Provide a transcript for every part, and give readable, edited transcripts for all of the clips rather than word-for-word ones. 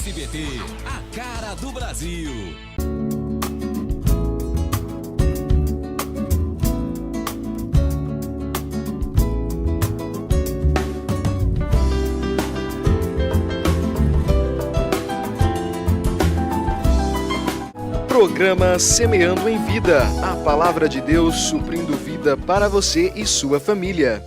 SBT, a cara do Brasil. Programa Semeando em Vida, a palavra de Deus suprindo vida para você e sua família.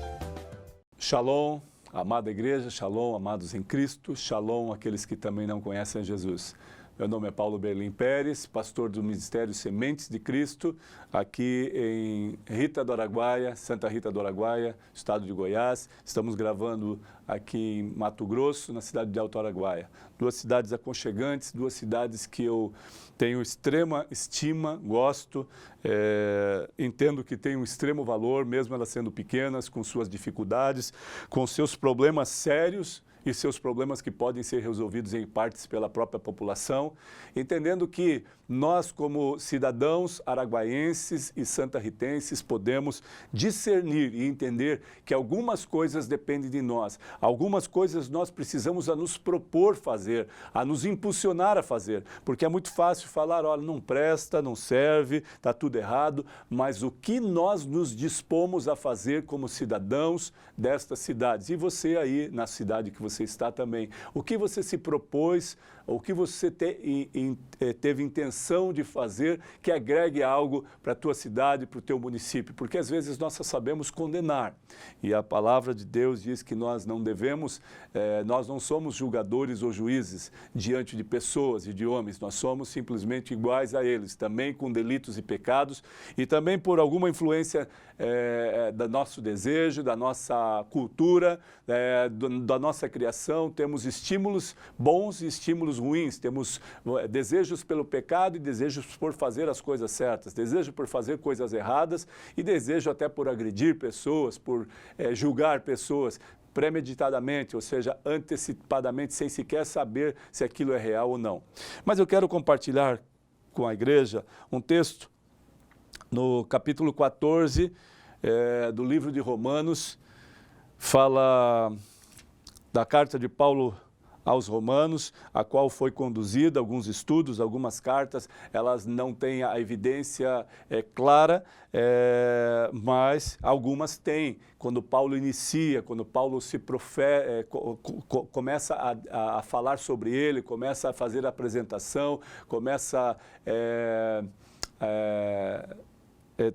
Shalom, amada igreja, shalom, amados em Cristo, shalom, aqueles que também não conhecem Jesus. Meu nome é Paulo Berlim Pérez, pastor do Ministério Sementes de Cristo, aqui em Rita do Araguaia, Santa Rita do Araguaia, estado de Goiás. Estamos gravando aqui em Mato Grosso, na cidade de Alto Araguaia. Duas cidades aconchegantes, duas cidades que eu tenho extrema estima, gosto, entendo que têm um extremo valor, mesmo elas sendo pequenas, com suas dificuldades, com seus problemas sérios, e seus problemas que podem ser resolvidos em partes pela própria população, entendendo que nós, como cidadãos araguaienses e santarritenses, podemos discernir e entender que algumas coisas dependem de nós, algumas coisas nós precisamos a nos propor fazer, a nos impulsionar a fazer, porque é muito fácil falar, olha, não presta, não serve, está tudo errado, mas o que nós nos dispomos a fazer como cidadãos destas cidades, e você aí na cidade que você está também, o que você se propôs, o que você teve intenção de fazer que agregue algo para a tua cidade, para o teu município, porque às vezes nós só sabemos condenar, e a palavra de Deus diz que nós não devemos, nós não somos julgadores ou juízes diante de pessoas e de homens, nós somos simplesmente iguais a eles, também com delitos e pecados, e também por alguma influência do nosso desejo, da nossa cultura, da nossa criação, temos estímulos bons e estímulos ruins, temos desejos pelo pecado e desejos por fazer as coisas certas, desejo por fazer coisas erradas e desejo até por agredir pessoas, por julgar pessoas premeditadamente, ou seja, antecipadamente, sem sequer saber se aquilo é real ou não. Mas eu quero compartilhar com a igreja um texto no capítulo 14 do livro de Romanos, fala da carta de Paulo aos Romanos, a qual foi conduzida, alguns estudos, algumas cartas, elas não têm a evidência clara, mas algumas têm. Quando Paulo inicia, quando Paulo se começa a falar sobre ele, começa a fazer a apresentação, começa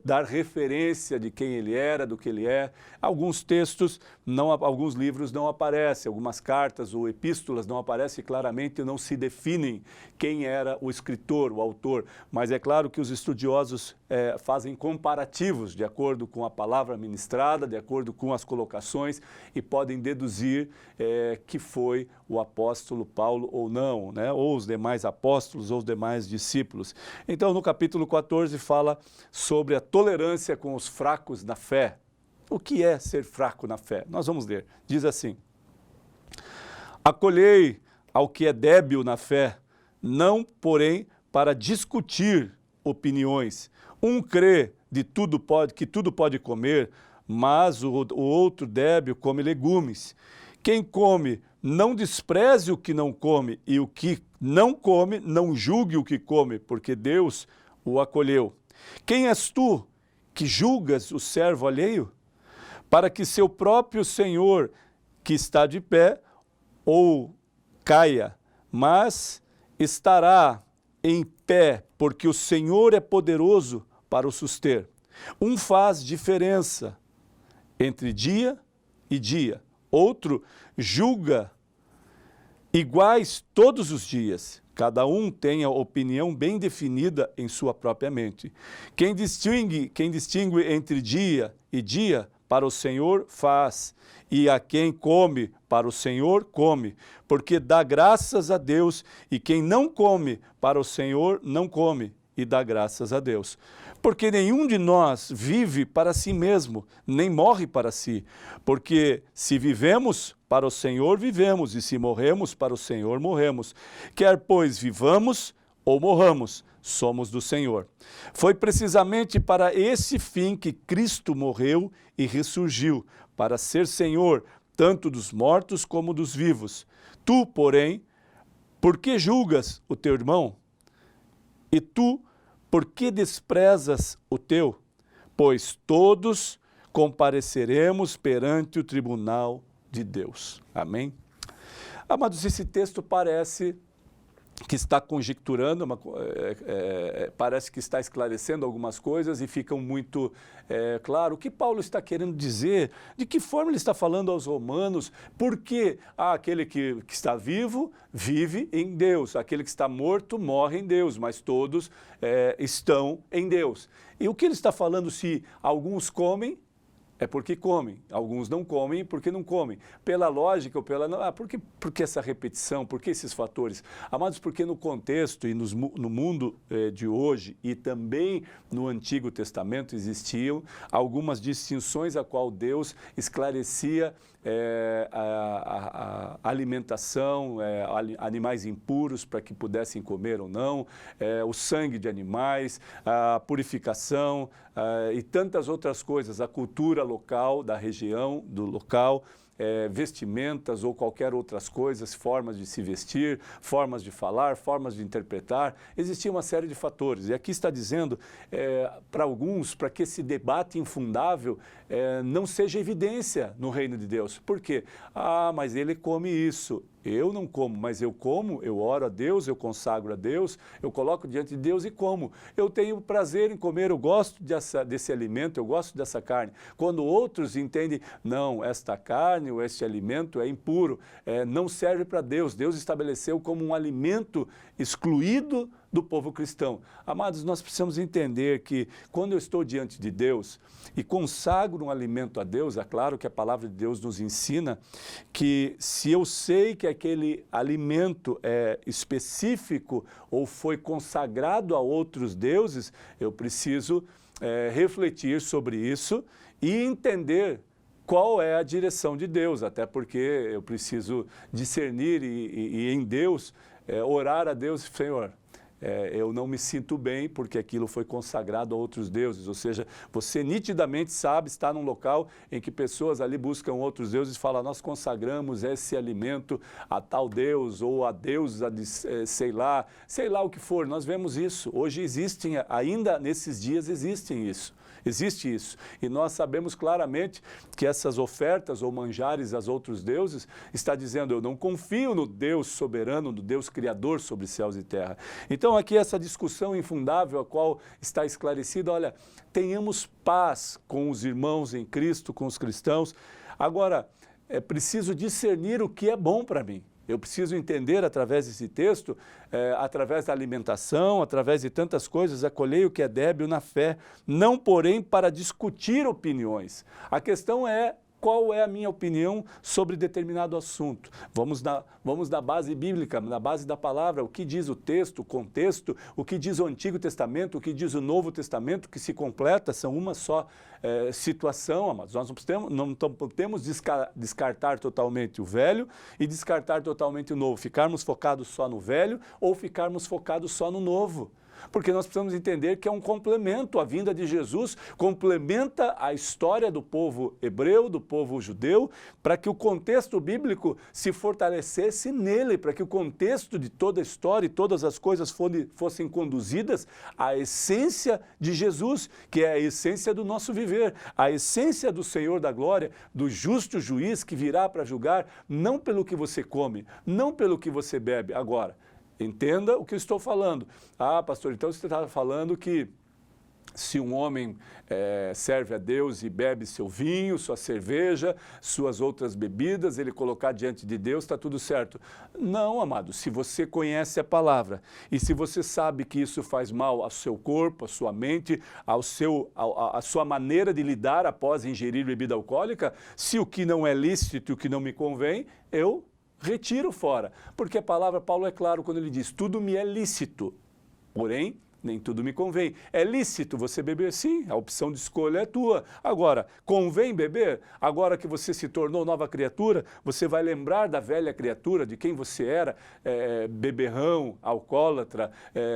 dar referência de quem ele era, do que ele é. Alguns textos, alguns livros não aparecem, algumas cartas ou epístolas não aparecem claramente e não se definem quem era o escritor, o autor. Mas é claro que os estudiosos fazem comparativos de acordo com a palavra ministrada, de acordo com as colocações e podem deduzir que foi o apóstolo Paulo ou não, né? Ou os demais apóstolos ou os demais discípulos. Então, no capítulo 14 fala sobre a tolerância com os fracos na fé. O que é ser fraco na fé? Nós vamos ler. Diz assim: acolhei ao que é débil na fé, não, porém, para discutir opiniões. Um crê que tudo pode comer, mas o outro débil come legumes. Quem come, não despreze o que não come, e o que não come, não julgue o que come, porque Deus o acolheu. Quem és tu que julgas o servo alheio? Para que seu próprio Senhor, que está de pé, ou caia, mas estará em pé, porque o Senhor é poderoso para o suster. Um faz diferença entre dia e dia, outro julga iguais todos os dias. Cada um tem a opinião bem definida em sua própria mente. Quem distingue entre dia e dia, para o Senhor faz, e a quem come, para o Senhor come, porque dá graças a Deus, e quem não come, para o Senhor não come, e dá graças a Deus. Porque nenhum de nós vive para si mesmo, nem morre para si. Porque se vivemos, para o Senhor vivemos, e se morremos, para o Senhor morremos. Quer, pois, vivamos ou morramos, somos do Senhor. Foi precisamente para esse fim que Cristo morreu e ressurgiu, para ser Senhor, tanto dos mortos como dos vivos. Tu, porém, Por que julgas o teu irmão? E tu, por que desprezas o teu? Pois todos compareceremos perante o tribunal de Deus. Amém? Amados, esse texto parece que está conjecturando, parece que está esclarecendo algumas coisas e ficam muito claro o que Paulo está querendo dizer, de que forma ele está falando aos romanos, porque aquele que está vivo, vive em Deus, aquele que está morto, morre em Deus, mas todos estão em Deus. E o que ele está falando, se alguns comem, é porque comem, alguns não comem porque não comem. Pela lógica ou pela... por que essa repetição, por que esses fatores? Amados, porque no contexto e no mundo de hoje e também no Antigo Testamento existiam algumas distinções a qual Deus esclarecia a alimentação, animais impuros para que pudessem comer ou não, o sangue de animais, a purificação e tantas outras coisas, a cultura local, da região, do local, vestimentas ou qualquer outras coisas, formas de se vestir, formas de falar, formas de interpretar. Existia uma série de fatores. E aqui está dizendo, para alguns, para que esse debate infundável não seja evidência no reino de Deus. Por quê? Mas ele come isso. Eu não como, mas eu como, eu oro a Deus, eu consagro a Deus, eu coloco diante de Deus e como. Eu tenho prazer em comer, eu gosto desse alimento, eu gosto dessa carne. Quando outros entendem, não, esta carne ou este alimento é impuro, não serve para Deus. Deus estabeleceu como um alimento excluído do povo cristão. Amados, nós precisamos entender que quando eu estou diante de Deus e consagro um alimento a Deus, é claro que a palavra de Deus nos ensina que se eu sei que aquele alimento é específico ou foi consagrado a outros deuses, eu preciso refletir sobre isso e entender qual é a direção de Deus, até porque eu preciso discernir e em Deus, orar a Deus, Senhor, eu não me sinto bem porque aquilo foi consagrado a outros deuses, ou seja, você nitidamente sabe, está num local em que pessoas ali buscam outros deuses e falam, nós consagramos esse alimento a tal deus ou a deusa de sei lá o que for. Nós vemos isso, hoje existem, ainda nesses dias existem isso. Existe isso. E nós sabemos claramente que essas ofertas ou manjares aos outros deuses está dizendo, eu não confio no Deus soberano, no Deus criador sobre céus e terra. Então aqui essa discussão infundável, a qual está esclarecida, olha, tenhamos paz com os irmãos em Cristo, com os cristãos. Agora, é preciso discernir o que é bom para mim. Eu preciso entender através desse texto, através da alimentação, através de tantas coisas, acolhei o que é débil na fé, não porém para discutir opiniões. A questão é qual é a minha opinião sobre determinado assunto. Vamos da base bíblica, na base da palavra, o que diz o texto, o contexto, o que diz o Antigo Testamento, o que diz o Novo Testamento, que se completa, são uma só situação, amados. Nós não podemos descartar totalmente o velho e descartar totalmente o novo, ficarmos focados só no velho ou ficarmos focados só no novo. Porque nós precisamos entender que é um complemento, a vinda de Jesus complementa a história do povo hebreu, do povo judeu, para que o contexto bíblico se fortalecesse nele, para que o contexto de toda a história e todas as coisas fossem conduzidas à essência de Jesus, que é a essência do nosso viver, a essência do Senhor da glória, do justo juiz que virá para julgar, não pelo que você come, não pelo que você bebe. Agora, entenda o que eu estou falando. Pastor, então você está falando que se um homem serve a Deus e bebe seu vinho, sua cerveja, suas outras bebidas, ele colocar diante de Deus, está tudo certo. Não, amado, se você conhece a palavra e se você sabe que isso faz mal ao seu corpo, à sua mente, à sua maneira de lidar após ingerir bebida alcoólica, se o que não é lícito e o que não me convém, eu retiro fora. Porque a palavra, Paulo é claro quando ele diz, tudo me é lícito, porém nem tudo me convém. É lícito você beber? Sim, a opção de escolha é tua. Agora, convém beber? Agora que você se tornou nova criatura, você vai lembrar da velha criatura, de quem você era, beberrão, alcoólatra,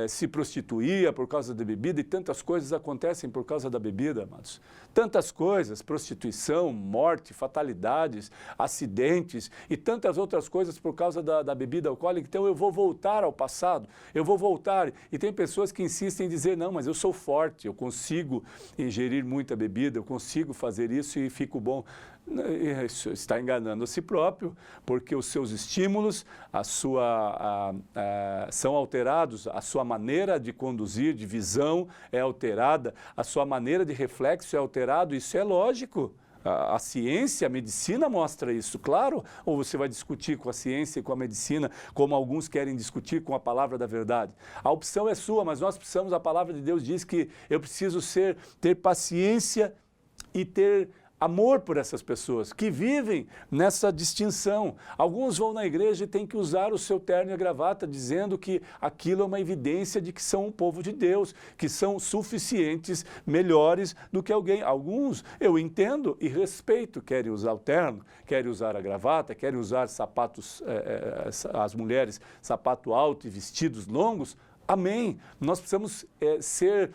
se prostituía por causa da bebida, e tantas coisas acontecem por causa da bebida, amados. Tantas coisas, prostituição, morte, fatalidades, acidentes e tantas outras coisas por causa da bebida alcoólica. Então eu vou voltar ao passado, eu vou voltar. E tem pessoas que insistem em dizer, não, mas eu sou forte, eu consigo ingerir muita bebida, eu consigo fazer isso e fico bom. Isso está enganando a si próprio, porque os seus estímulos, são alterados, a sua maneira de conduzir, de visão é alterada, a sua maneira de reflexo é alterado, isso é lógico. A ciência, a medicina mostra isso, claro, ou você vai discutir com a ciência e com a medicina, como alguns querem discutir com a palavra da verdade. A opção é sua, mas nós precisamos, a palavra de Deus diz que eu preciso ter paciência e ter amor por essas pessoas que vivem nessa distinção. Alguns vão na igreja e têm que usar o seu terno e a gravata, dizendo que aquilo é uma evidência de que são um povo de Deus, que são suficientes, melhores do que alguém. Alguns, eu entendo e respeito, querem usar o terno, querem usar a gravata, querem usar sapatos, as mulheres, sapato alto e vestidos longos. Amém. Nós precisamos ser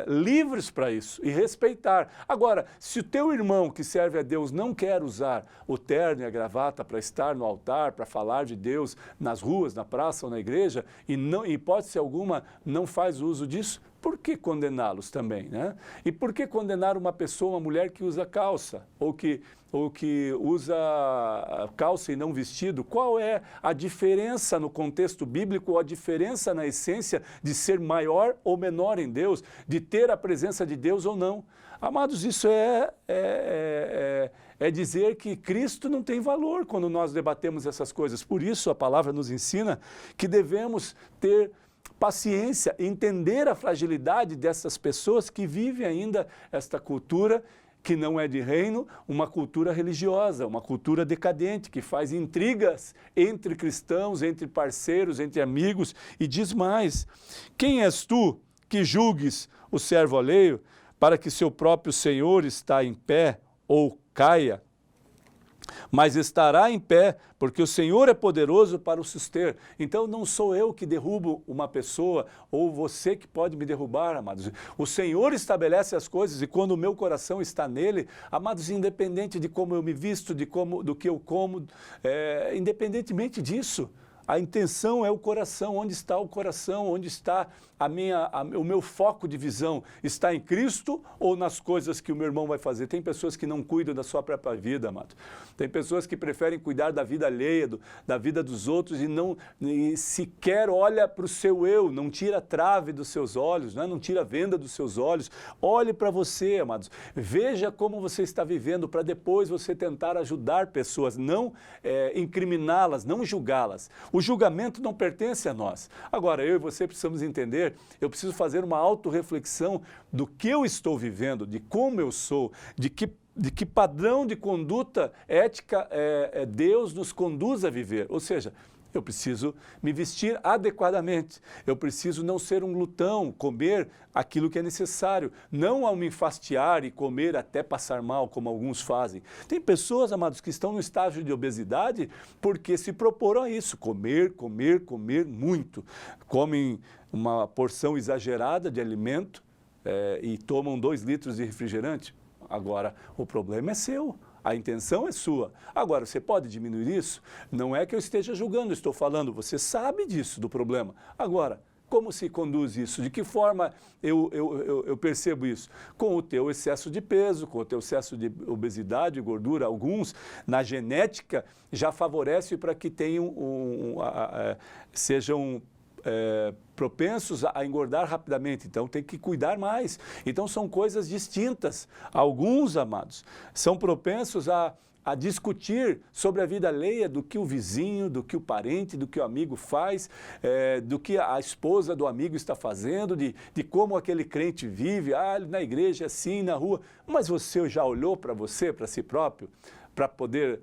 livres para isso e respeitar. Agora, se o teu irmão que serve a Deus não quer usar o terno e a gravata para estar no altar, para falar de Deus nas ruas, na praça ou na igreja, e não, em hipótese alguma, não faz uso disso, por que condená-los também, né? E por que condenar uma pessoa, uma mulher que usa calça, ou que usa calça e não vestido? Qual é a diferença no contexto bíblico, ou a diferença na essência de ser maior ou menor em Deus, de ter a presença de Deus ou não? Amados, isso é dizer que Cristo não tem valor quando nós debatemos essas coisas. Por isso a palavra nos ensina que devemos ter paciência, entender a fragilidade dessas pessoas que vivem ainda esta cultura que não é de reino, uma cultura religiosa, uma cultura decadente, que faz intrigas entre cristãos, entre parceiros, entre amigos, e diz mais: quem és tu que julgues o servo alheio para que seu próprio Senhor está em pé ou caia? Mas estará em pé, porque o Senhor é poderoso para o suster. Então não sou eu que derrubo uma pessoa, ou você que pode me derrubar, amados. O Senhor estabelece as coisas, e quando o meu coração está nele, amados, independente de como eu me visto, do que eu como, independentemente disso, a intenção é o coração. Onde está o coração? Onde está o meu foco de visão? Está em Cristo ou nas coisas que o meu irmão vai fazer? Tem pessoas que não cuidam da sua própria vida, amado. Tem pessoas que preferem cuidar da vida alheia, da vida dos outros, e sequer olha para o seu eu, não tira a trave dos seus olhos, não tira a venda dos seus olhos. Olhe para você, amados. Veja como você está vivendo, para depois você tentar ajudar pessoas, não incriminá-las, não julgá-las. O julgamento não pertence a nós. Agora, eu e você precisamos entender, eu preciso fazer uma autorreflexão do que eu estou vivendo, de como eu sou, de que padrão de conduta ética Deus nos conduz a viver. Ou seja, eu preciso me vestir adequadamente, eu preciso não ser um glutão, comer aquilo que é necessário, não ao me enfastiar e comer até passar mal, como alguns fazem. Tem pessoas, amados, que estão no estágio de obesidade porque se proporam a isso, comer muito. Comem uma porção exagerada de alimento e tomam 2 litros de refrigerante. Agora, o problema é seu. A intenção é sua. Agora, você pode diminuir isso? Não é que eu esteja julgando, estou falando, você sabe disso, do problema. Agora, como se conduz isso? De que forma eu percebo isso? Com o teu excesso de peso, com o teu excesso de obesidade e gordura. Alguns, na genética, já favorecem para que sejam propensos a engordar rapidamente, então tem que cuidar mais. Então são coisas distintas. Alguns, amados, são propensos a discutir sobre a vida alheia do que o vizinho, do que o parente, do que o amigo faz, do que a esposa do amigo está fazendo, de como aquele crente vive, na igreja assim, na rua. Mas você já olhou para você, para si próprio, para poder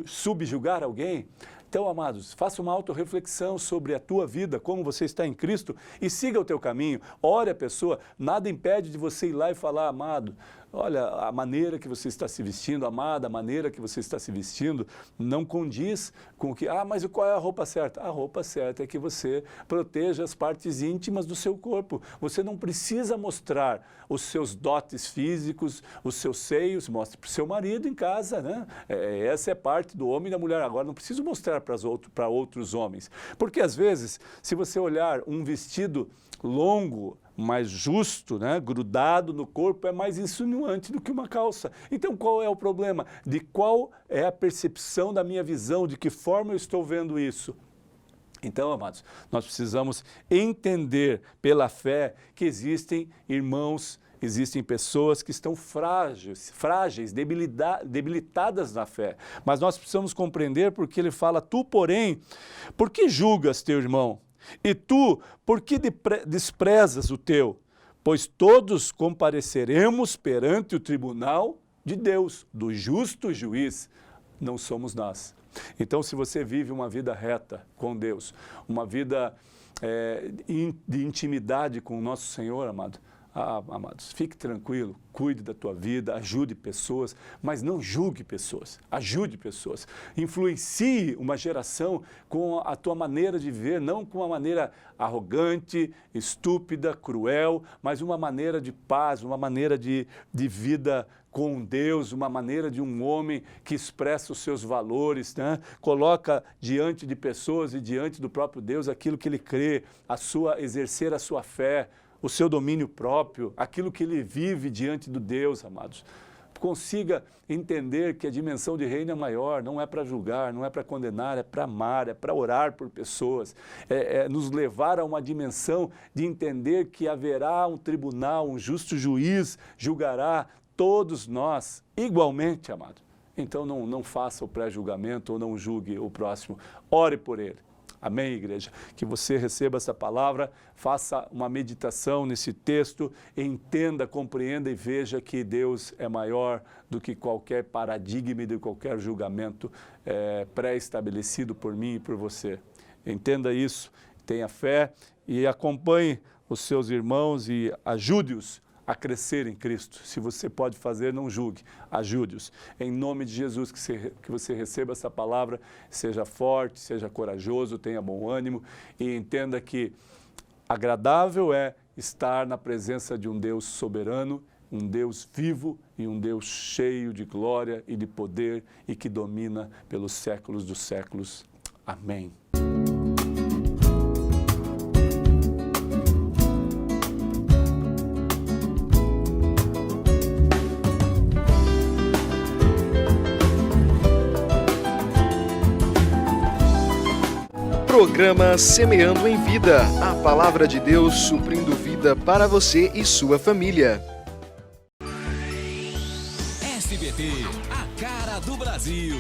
subjugar alguém. Então, amados, faça uma autorreflexão sobre a tua vida, como você está em Cristo e siga o teu caminho. Ore a pessoa, nada impede de você ir lá e falar, amado, olha, a maneira que você está se vestindo, amada, a maneira que você está se vestindo não condiz com o que, mas qual é a roupa certa? A roupa certa é que você proteja as partes íntimas do seu corpo. Você não precisa mostrar os seus dotes físicos, os seus seios, mostre para o seu marido em casa, né? Essa é parte do homem e da mulher. Agora, não preciso mostrar para outros homens. Porque, às vezes, se você olhar um vestido longo, mais justo, né, grudado no corpo, é mais insinuante do que uma calça. Então, qual é o problema? De qual é a percepção da minha visão, de que forma eu estou vendo isso? Então, amados, nós precisamos entender pela fé que existem irmãos, existem pessoas que estão frágeis, debilitadas na fé. Mas nós precisamos compreender porque ele fala, tu, porém, por que julgas teu irmão? E tu, por que desprezas o teu? Pois todos compareceremos perante o tribunal de Deus, do justo juiz, não somos nós. Então, se você vive uma vida reta com Deus, uma vida de intimidade com o nosso Senhor, amado, amados, fique tranquilo, cuide da tua vida, ajude pessoas, mas não julgue pessoas, ajude pessoas. Influencie uma geração com a tua maneira de ver, não com uma maneira arrogante, estúpida, cruel, mas uma maneira de paz, uma maneira de vida com Deus, uma maneira de um homem que expressa os seus valores, né? Coloca diante de pessoas e diante do próprio Deus aquilo que ele crê, exercer a sua fé, o seu domínio próprio, aquilo que ele vive diante do Deus, amados. Consiga entender que a dimensão de reino é maior, não é para julgar, não é para condenar, é para amar, é para orar por pessoas, é nos levar a uma dimensão de entender que haverá um tribunal, um justo juiz julgará todos nós igualmente, amado. Então não faça o pré-julgamento ou não julgue o próximo, ore por ele. Amém, igreja? Que você receba essa palavra, faça uma meditação nesse texto, entenda, compreenda e veja que Deus é maior do que qualquer paradigma e de qualquer julgamento pré-estabelecido por mim e por você. Entenda isso, tenha fé e acompanhe os seus irmãos e ajude-os a crescer em Cristo. Se você pode fazer, não julgue, ajude-os. Em nome de Jesus, que você receba essa palavra, seja forte, seja corajoso, tenha bom ânimo e entenda que agradável é estar na presença de um Deus soberano, um Deus vivo e um Deus cheio de glória e de poder e que domina pelos séculos dos séculos. Amém. Programa Semeando em Vida, a palavra de Deus suprindo vida para você e sua família. SBT, a cara do Brasil.